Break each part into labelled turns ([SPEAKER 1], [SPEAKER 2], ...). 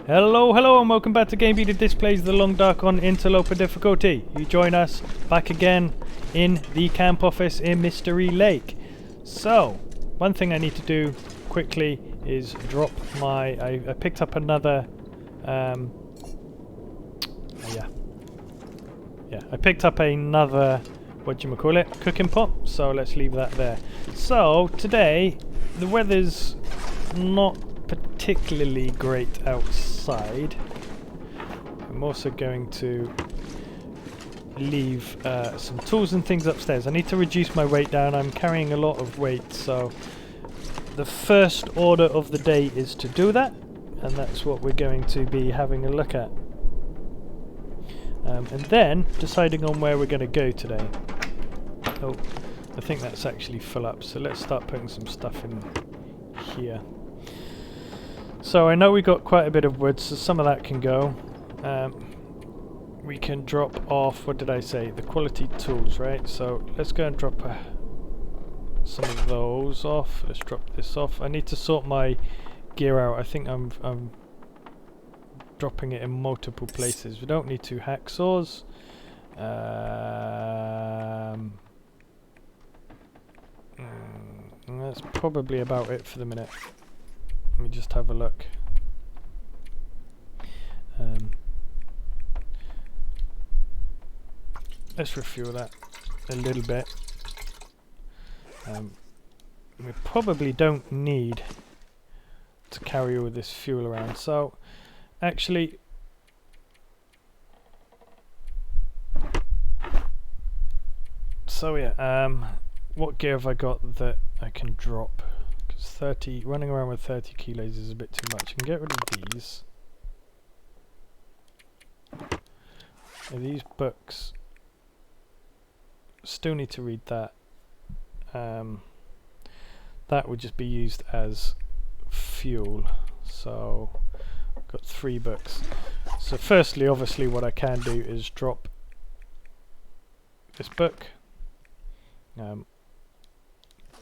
[SPEAKER 1] Hello, hello, and welcome back to GameBeta Displays The Long Dark on Interloper difficulty. You join us back again in the camp office in Mystery Lake. So, one thing I need to do quickly is drop my... I picked up another... I picked up another... whatchamacallit? Cooking pot. So let's leave that there. So, today, the weather's not particularly great outside. I'm also going to leave some tools and things upstairs. I need to reduce my weight down. I'm carrying a lot of weight, so the first order of the day is to do that, and that's what we're going to be having a look at. And then deciding on where we're going to go today. Oh, I think that's actually full up, so let's start putting some stuff in here. So I know we got quite a bit of wood, so some of that can go. We can drop off, what did I say, the quality tools, right? So let's go and drop some of those off. Let's drop this off. I need to sort my gear out. I think I'm dropping it in multiple places. We don't need two hacksaws. That's probably about it for the minute. Let me just have a look. Let's refuel that a little bit. We probably don't need to carry all this fuel around. So, actually, what gear have I got that I can drop? 30, running around with 30 kilos is a bit too much. I can get rid of these. These books, still need to read that. That would just be used as fuel. So I've got 3 books. So firstly, obviously what I can do is drop this book.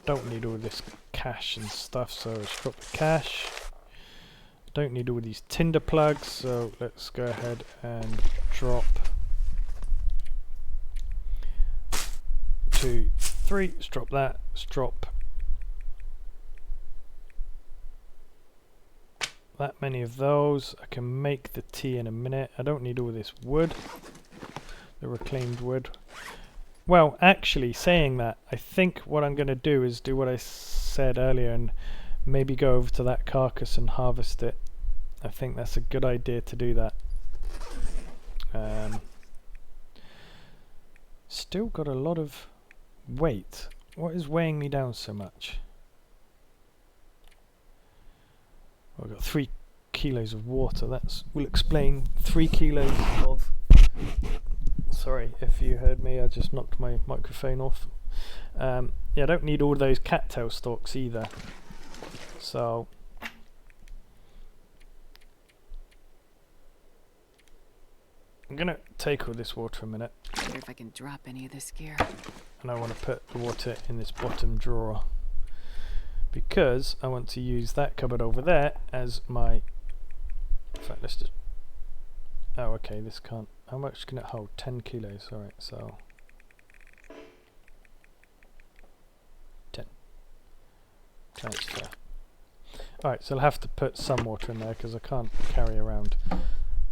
[SPEAKER 1] Don't need all this cash and stuff, so let's drop the cash. Don't need all these tinder plugs, so let's go ahead and drop 2, 3. Let's drop that. Let's drop that many of those. I can make the tea in a minute. I don't need all this wood, the reclaimed wood. Well, actually, saying that, I think what I'm going to do is do what I said earlier and maybe go over to that carcass and harvest it. I think that's a good idea to do that. Still got a lot of weight. What is weighing me down so much? Well, I've got 3 kilos of water. That will explain 3 kilos of... Sorry if you heard me, I just knocked my microphone off. Yeah, I don't need all those cattail stalks either. So I'm gonna take all this water a minute.
[SPEAKER 2] I wonder if I can drop any of this gear.
[SPEAKER 1] And I want to put the water in this bottom drawer because I want to use that cupboard over there as my... In fact, let's just... Oh, okay, this can't... How much can it hold? 10 kilos, alright, so... 10. Transfer. Alright, so I'll have to put some water in there because I can't carry around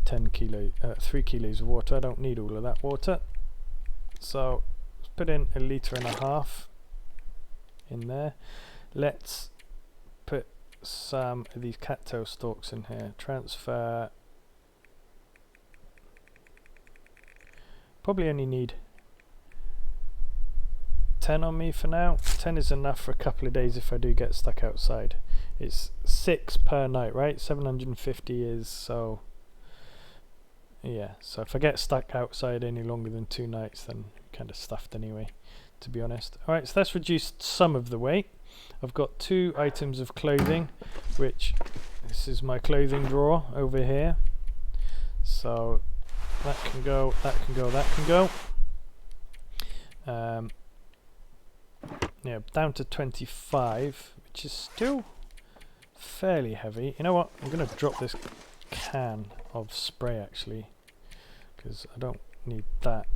[SPEAKER 1] 3 kilos of water. I don't need all of that water. So, let's put in 1.5 litres in there. Let's put some of these cattail stalks in here. Transfer... Probably only need 10 on me for now. 10 is enough for a couple of days if I do get stuck outside. It's 6 per night, right? 750 is, so... Yeah, so if I get stuck outside any longer than 2 nights, then I'm kind of stuffed anyway, to be honest. Alright, so that's reduced some of the weight. I've got 2 items of clothing, which... This is my clothing drawer over here. So... That can go, that can go, that can go. Yeah, down to 25, which is still fairly heavy. You know what? I'm going to drop this can of spray actually, because I don't need that.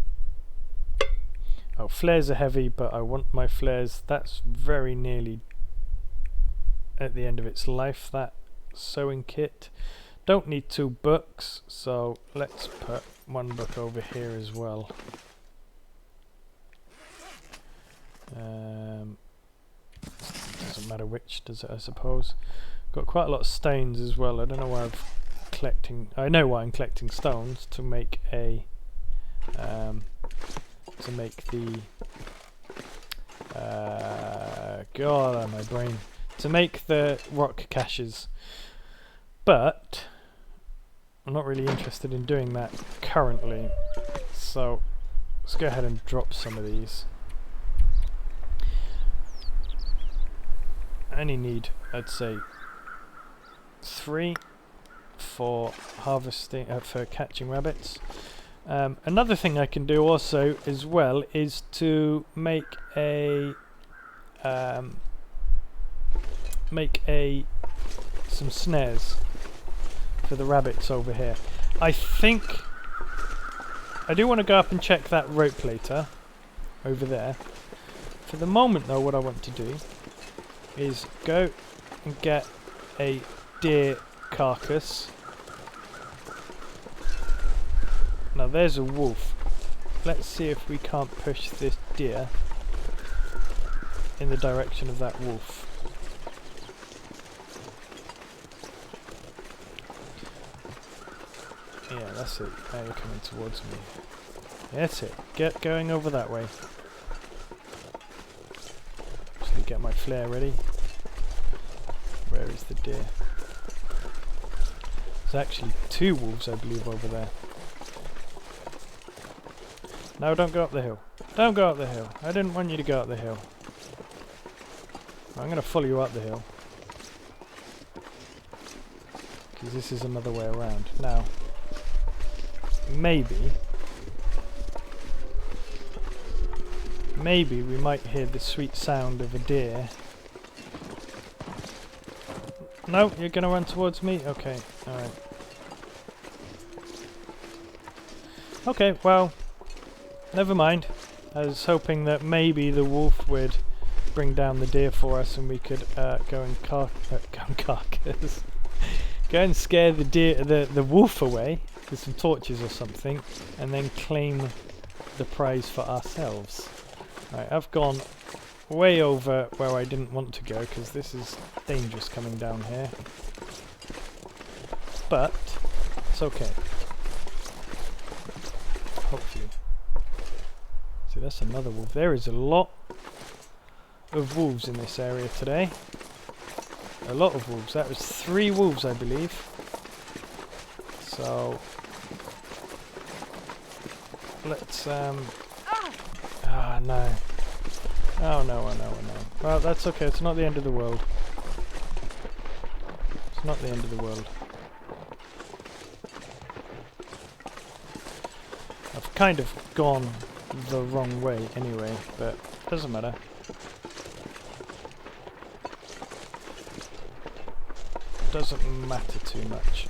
[SPEAKER 1] Oh, flares are heavy, but I want my flares. That's very nearly at the end of its life, that sewing kit. Don't need 2 books, so let's put 1 book over here as well. Doesn't matter which, does it, I suppose. Got quite a lot of stones as well. I don't know why I'm collecting. I know why I'm collecting stones, to make a God, my brain, to make the rock caches, but I'm not really interested in doing that currently, so let's go ahead and drop some of these. I only need, I'd say, 3 for harvesting, for catching rabbits. Another thing I can do also as well is to make some snares for the rabbits over here. I think I do want to go up and check that rope later over there. For the moment though, what I want to do is go and get a deer carcass. Now there's a wolf. Let's see if we can't push this deer in the direction of that wolf. Yeah, that's it. Now you're coming towards me. That's it. Get going over that way. Actually get my flare ready. Where is the deer? There's actually 2 wolves, I believe, over there. No, don't go up the hill. Don't go up the hill. I didn't want you to go up the hill. I'm going to follow you up the hill, because this is another way around. Now, maybe we might hear the sweet sound of a deer. No, you're going to run towards me? Okay, alright. Okay, well, never mind. I was hoping that maybe the wolf would bring down the deer for us, and we could go and carcass. Go and scare the deer, the wolf away with some torches or something, and then claim the prize for ourselves. Right, I've gone way over where I didn't want to go, because this is dangerous coming down here. But it's okay. Hopefully. See, that's another wolf. There is a lot of wolves in this area today. A lot of wolves. That was 3 wolves, I believe. So let's ah, no. Oh no, oh no, oh no. Well, that's okay. It's not the end of the world. It's not the end of the world. I've kind of gone the wrong way anyway, but doesn't matter. Doesn't matter too much.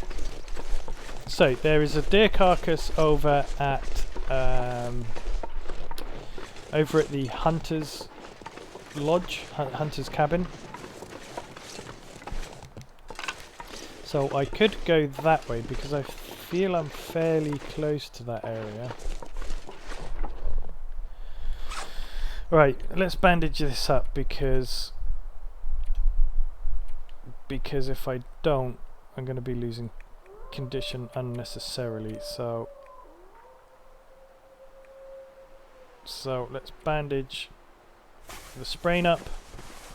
[SPEAKER 1] So there is a deer carcass over at the hunter's lodge, hunter's cabin. So I could go that way because I feel I'm fairly close to that area. Right, let's bandage this up because if I don't, I'm going to be losing condition unnecessarily. So let's bandage the sprain up.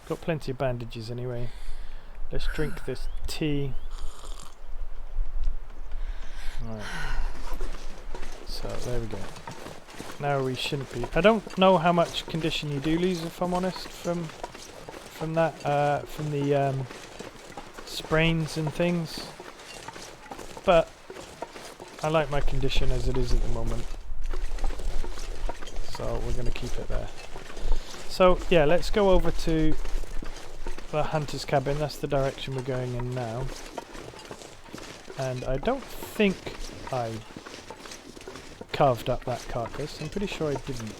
[SPEAKER 1] Got plenty of bandages anyway. Let's drink this tea. Right. So there we go. Now we shouldn't be. I don't know how much condition you do lose, if I'm honest, from that from the sprains and things, but I like my condition as it is at the moment, so we're going to keep it there. So yeah, let's go over to the hunter's cabin. That's the direction we're going in now. and I don't think I carved up that carcass. I'm pretty sure I didn't.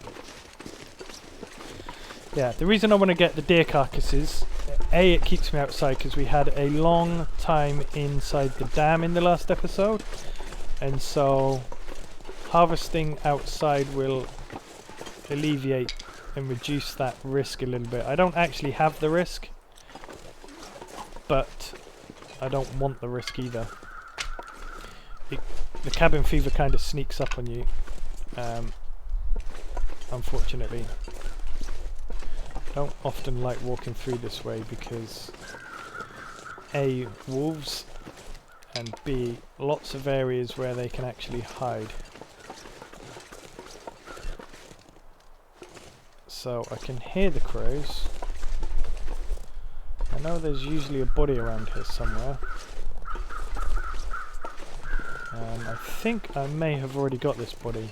[SPEAKER 1] Yeah, the reason I want to get the deer carcasses, A, it keeps me outside because we had a long time inside the dam in the last episode, and so harvesting outside will alleviate and reduce that risk a little bit. I don't actually have the risk, but I don't want the risk either. The cabin fever kind of sneaks up on you, unfortunately. I don't often like walking through this way because A, wolves, and B, lots of areas where they can actually hide. So I can hear the crows. I know there's usually a body around here somewhere. I think I may have already got this body.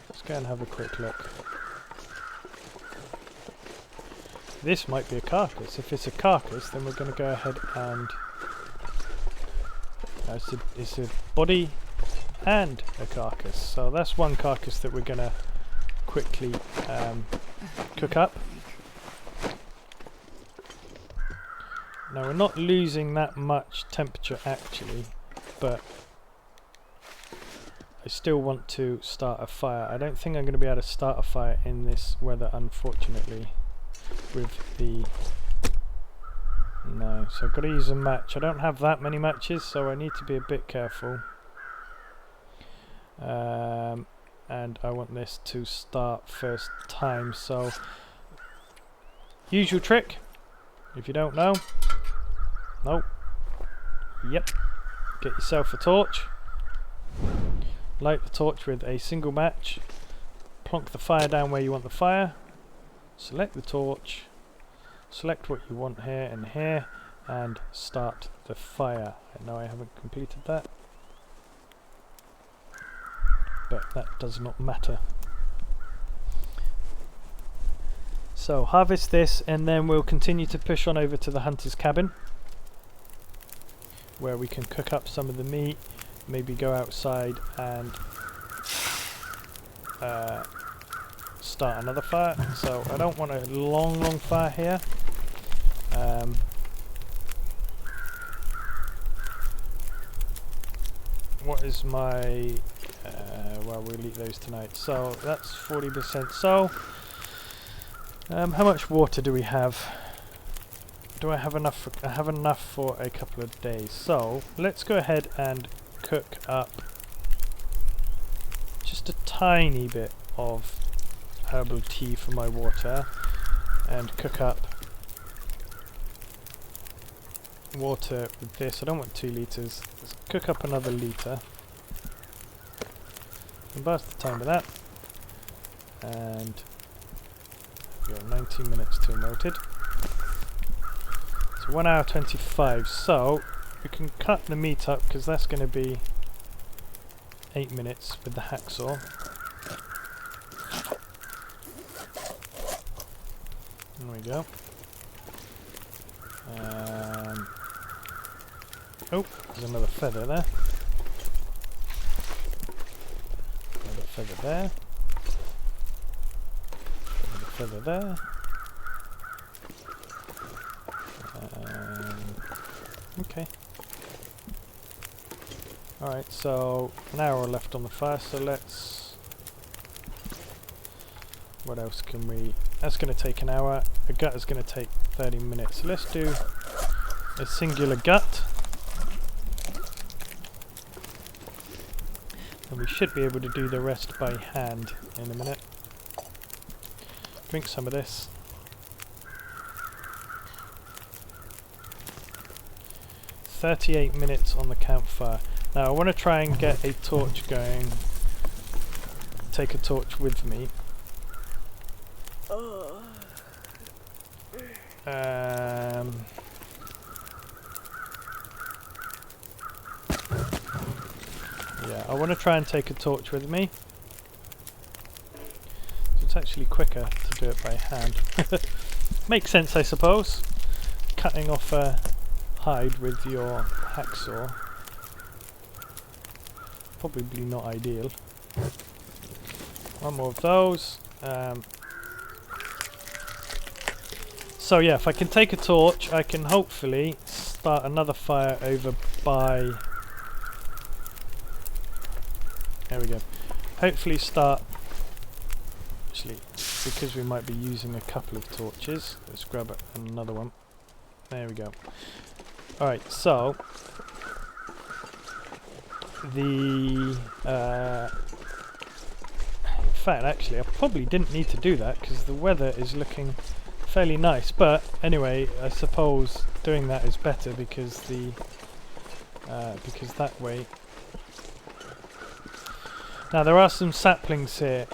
[SPEAKER 1] Let's go and have a quick look. This might be a carcass. If it's a carcass, then we're going to go ahead and... it's a body and a carcass. So that's one carcass that we're going to quickly cook up. Now we're not losing that much temperature actually, but I still want to start a fire. I don't think I'm going to be able to start a fire in this weather, unfortunately, with the... No, so I've got to use a match. I don't have that many matches, so I need to be a bit careful. And I want this to start first time, so... Usual trick, if you don't know. Nope. Yep. Get yourself a torch. Light the torch with a single match. Plonk the fire down where you want the fire. Select the torch. Select what you want here and here. And start the fire. I know I haven't completed that, but that does not matter. So harvest this and then we'll continue to push on over to the hunter's cabin, where we can cook up some of the meat, maybe go outside and start another fire. So I don't want a long fire here. What is my... well, we'll eat those tonight. So that's 40%. So how much water do we have? Do I have enough? I have enough for a couple of days. So let's go ahead and cook up just a tiny bit of herbal tea for my water, and cook up water with this. I don't want 2 litres. Let's cook up another litre. And pass the time with that. And we got 19 minutes till melted. So 1 hour 25. So we can cut the meat up because that's going to be 8 minutes with the hacksaw. There we go. Oh, there's another feather there. Another feather there. Another feather there. Okay. Alright, so an hour left on the fire, so let's... What else can we... That's going to take an hour. A gut is going to take 30 minutes. So let's do a singular gut. And we should be able to do the rest by hand in a minute. Drink some of this. "38 minutes on the campfire." Now I want to try and get a torch going. Take a torch with me. Yeah, I want to try and take a torch with me. So it's actually quicker to do it by hand. Makes sense, I suppose. Cutting off a hide with your hacksaw. Probably not ideal. One more of those. So yeah, if I can take a torch, I can hopefully start another fire over by... There we go. Hopefully start... Actually, because we might be using a couple of torches, let's grab another one. There we go. Alright, so... In fact, actually, I probably didn't need to do that because the weather is looking fairly nice. But anyway, I suppose doing that is better because because that way. Now there are some saplings here,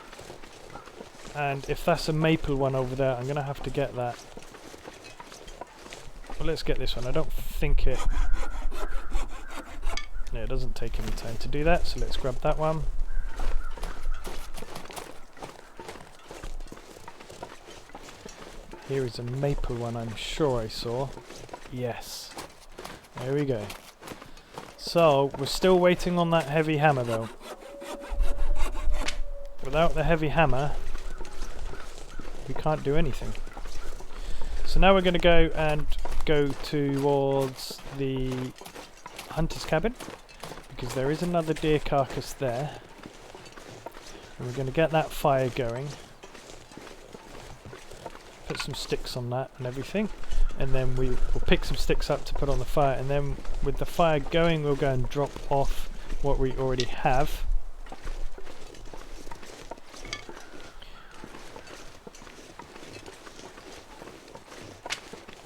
[SPEAKER 1] and if that's a maple one over there, I'm going to have to get that. Well, let's get this one. I don't think it. No, it doesn't take any time to do that, so let's grab that one. Here is a maple one I'm sure I saw. Yes. There we go. So, we're still waiting on that heavy hammer though. Without the heavy hammer, we can't do anything. So now we're going to go towards the hunter's cabin, because there is another deer carcass there. And we're going to get that fire going. Put some sticks on that and everything, and then we'll pick some sticks up to put on the fire, and then with the fire going we'll go and drop off what we already have.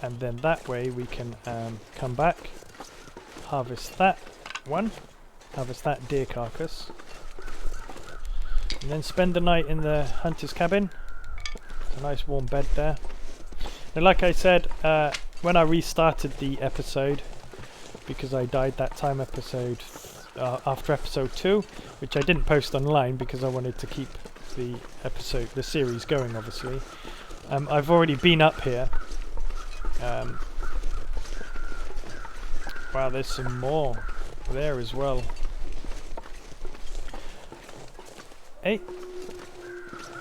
[SPEAKER 1] And then that way we can come back, harvest that one, harvest that deer carcass, and then spend the night in the hunter's cabin. A nice warm bed there. Now, like I said, when I restarted the episode, because I died that time after episode 2, which I didn't post online because I wanted to keep the series going, obviously. I've already been up here. Wow, there's some more there as well. Hey.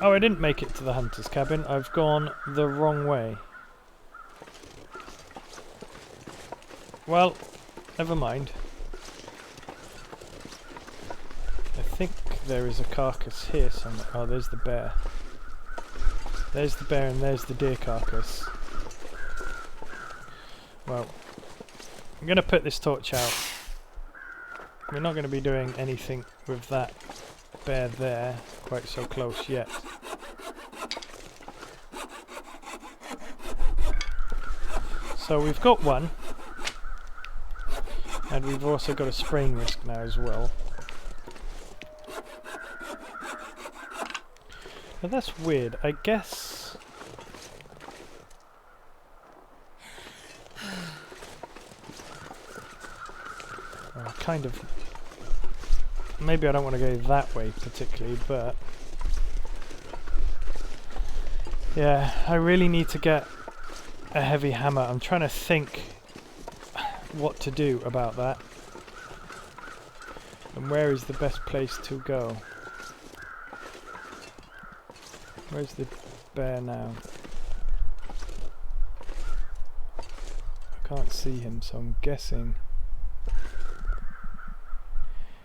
[SPEAKER 1] Oh, I didn't make it to the hunter's cabin. I've gone the wrong way. Well, never mind. I think there is a carcass here somewhere. Oh, there's the bear. There's the bear and there's the deer carcass. Well, I'm going to put this torch out. We're not going to be doing anything with that bear there quite so close yet. So we've got one, and we've also got a spraying risk now as well. Now that's weird. I guess kind of. Maybe I don't want to go that way particularly, but yeah, I really need to get a heavy hammer. I'm trying to think what to do about that, and where is the best place to go. Where's the bear now? I can't see him, so I'm guessing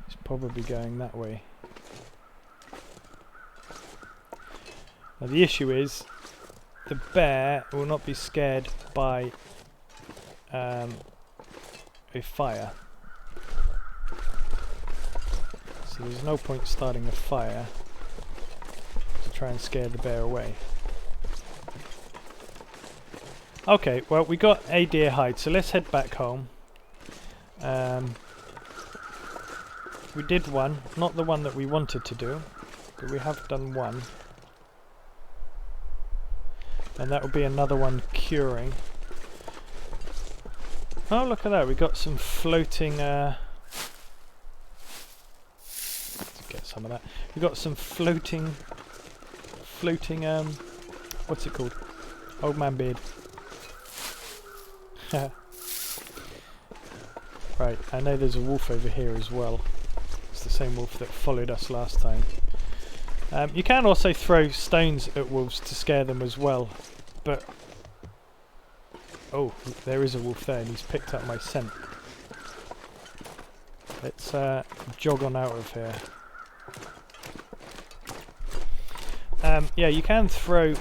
[SPEAKER 1] he's probably going that way. Now the issue is the bear will not be scared by a fire, so there's no point starting a fire to try and scare the bear away. Okay, well, we got a deer hide, so let's head back home. We did one, not the one that we wanted to do, but we have done one. And that will be another one curing. Oh, look at that, we got some floating... let's get some of that. We got some floating... what's it called? Old man beard. Right, I know there's a wolf over here as well. It's the same wolf that followed us last time. You can also throw stones at wolves to scare them as well, but... Oh, there is a wolf there and he's picked up my scent. Let's jog on out of here. Yeah, you can throw...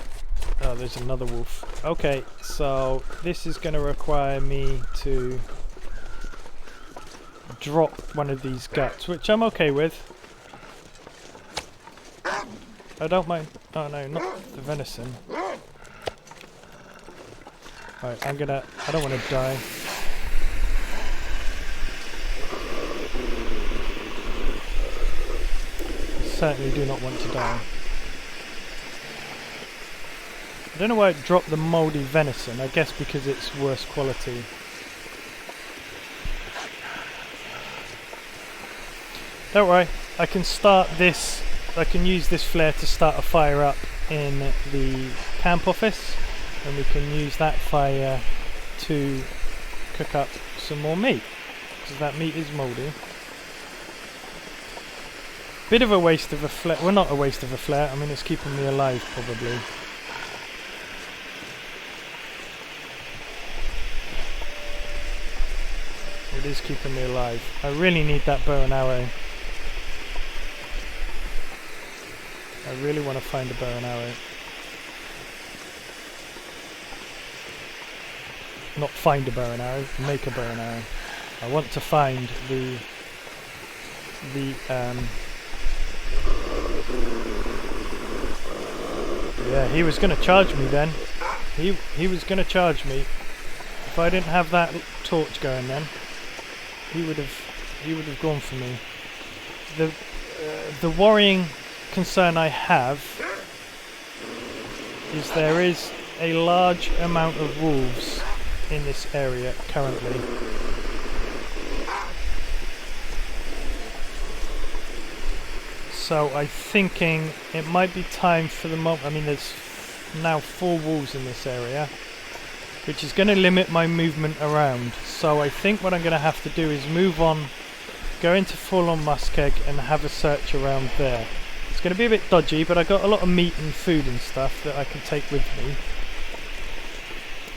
[SPEAKER 1] Oh, there's another wolf. Okay, so this is going to require me to drop one of these guts, which I'm okay with. I don't mind. Oh no, not the venison. Right, I don't want to die. I certainly do not want to die. I don't know why it dropped the mouldy venison. I guess because it's worse quality. Don't worry, I can start this. I can use this flare to start a fire up in the camp office, and we can use that fire to cook up some more meat, because that meat is mouldy. Bit of a waste of a flare. Well, not a waste of a flare. I mean, it's keeping me alive probably. It is keeping me alive. I really need that bow and arrow. I really want to find a bow and arrow. Not find a bow and arrow, make a bow and arrow. I want to find the yeah, he was going to charge me then. He was going to charge me. If I didn't have that torch going then, he would have gone for me. The worrying concern I have is there is a large amount of wolves in this area currently. So I'm thinking it might be time for the moment. I mean, there's now 4 wolves in this area, which is going to limit my movement around. So I think what I'm going to have to do is move on, go into full-on Muskeg and have a search around there. It's going to be a bit dodgy, but I got a lot of meat and food and stuff that I can take with me.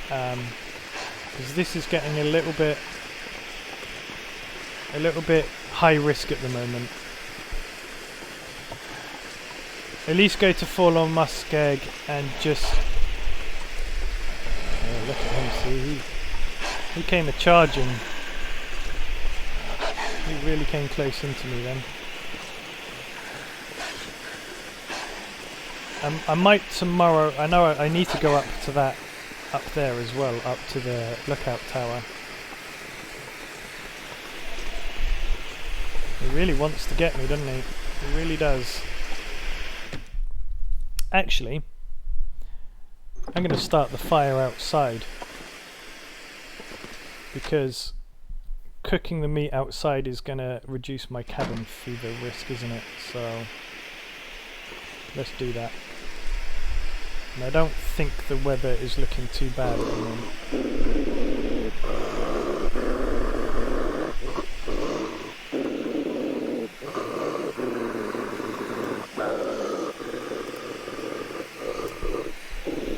[SPEAKER 1] Because this is getting a little bit high risk at the moment. At least go to full-on Muskeg and just... Oh, look at him, see, he came a-charging. He really came close into me then. I might tomorrow, I know I need to go up to that, up there as well, up to the lookout tower. He really wants to get me, doesn't he? He really does. Actually, I'm going to start the fire outside, because cooking the meat outside is going to reduce my cabin fever risk, isn't it? So let's do that. And I don't think the weather is looking too bad at the moment.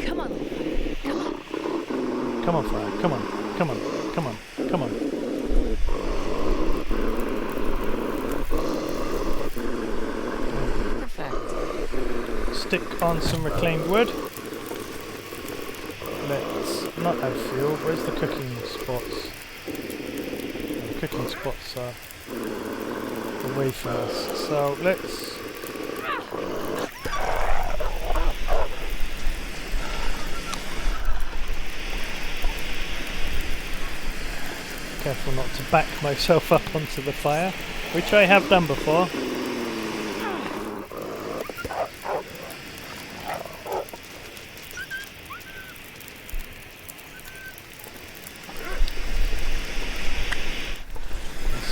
[SPEAKER 2] Come on, come on.
[SPEAKER 1] Come on, fire. Come on. Come on. Come on. Come on.
[SPEAKER 2] Perfect.
[SPEAKER 1] Stick on some reclaimed wood. Let's not add fuel. Where's the cooking spots? The cooking spots are away from us. So let's... Careful not to back myself up onto the fire, which I have done before.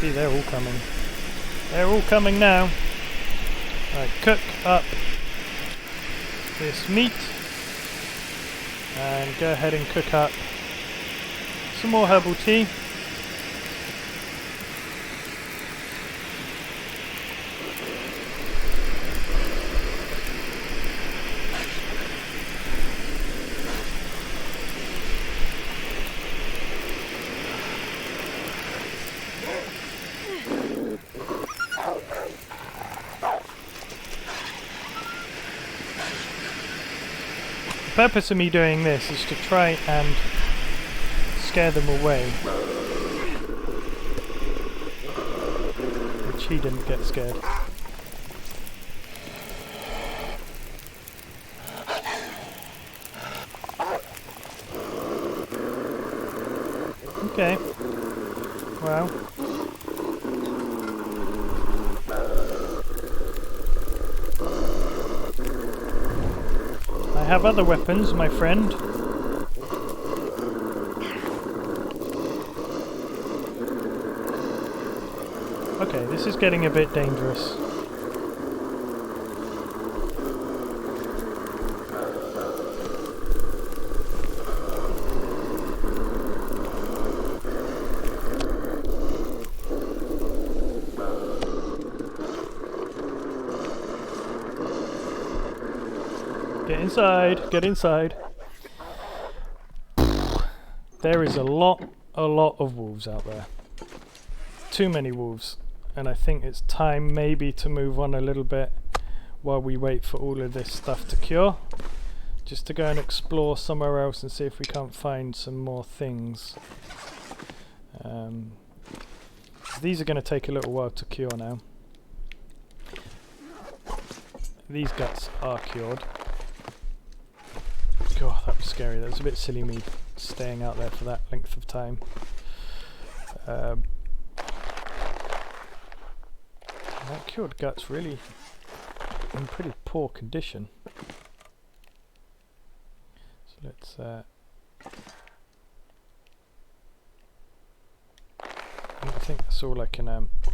[SPEAKER 1] See, they're all coming. They're all coming now. Right, cook up this meat and go ahead and cook up some more herbal tea. purpose of me doing this is to try and scare them away. Which he didn't get scared. Okay. Well. I have other weapons, my friend. Okay, this is getting a bit dangerous. Get inside, get inside. There is a lot of wolves out there. Too many wolves. And I think it's time maybe to move on a little bit while we wait for all of this stuff to cure. Just to go and explore somewhere else and see if we can't find some more things. These are going to take a little while to cure now. These guts are cured. God, that was scary. That was a bit silly me staying out there for that length of time. That cured gut's really in pretty poor condition. So let's I think that's all I can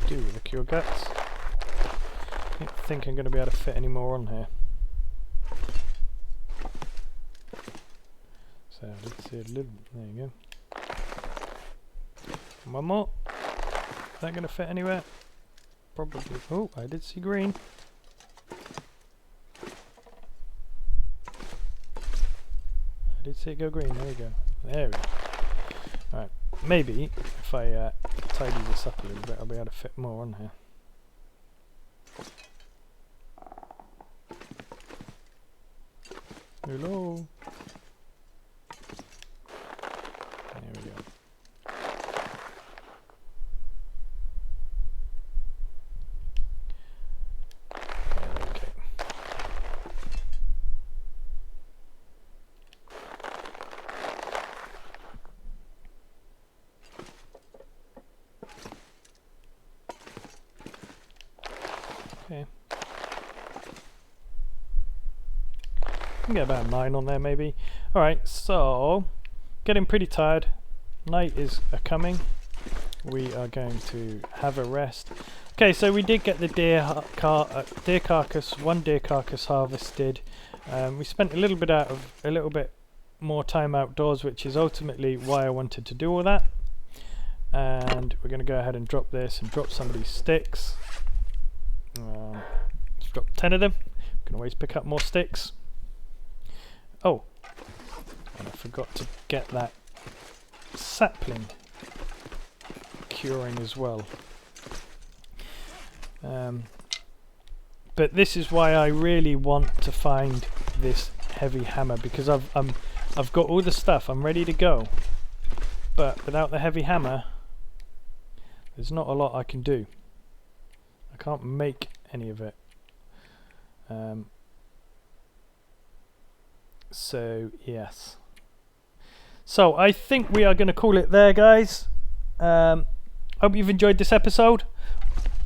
[SPEAKER 1] do with the cured guts. I don't think I'm going to be able to fit any more on here. So let's see a little. There you go. One more. Is that going to fit anywhere? Probably. Oh, I did see green. I did see it go green. There you go. There we go. Alright. Maybe if I tidy this up a little bit, I'll be able to fit more on here. Hello. There we go. Okay. I can get about 9 on there maybe. Alright, so getting pretty tired. Night is coming. We are going to have a rest. Okay, so we did get the deer carcass, one deer carcass harvested. We spent a little bit more time outdoors, which is ultimately why I wanted to do all that. And we're going to go ahead and drop this and drop some of these sticks. Let's drop 10 of them. We can always pick up more sticks. Oh, and I forgot to get that sapling curing as well. But this is why I really want to find this heavy hammer, because I've got all the stuff. I'm ready to go, but without the heavy hammer, there's not a lot I can do. I can't make any of it. So yes. So I think we are going to call it there, guys. Hope you've enjoyed this episode,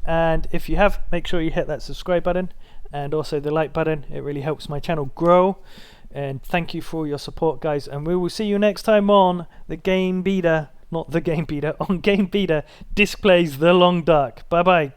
[SPEAKER 1] and if you have, make sure you hit that subscribe button and also the like button. It really helps my channel grow, and thank you for your support, guys, and we will see you next time on the GameBeta, not the GameBeta, on GameBeta Displays the Long Dark. Bye bye.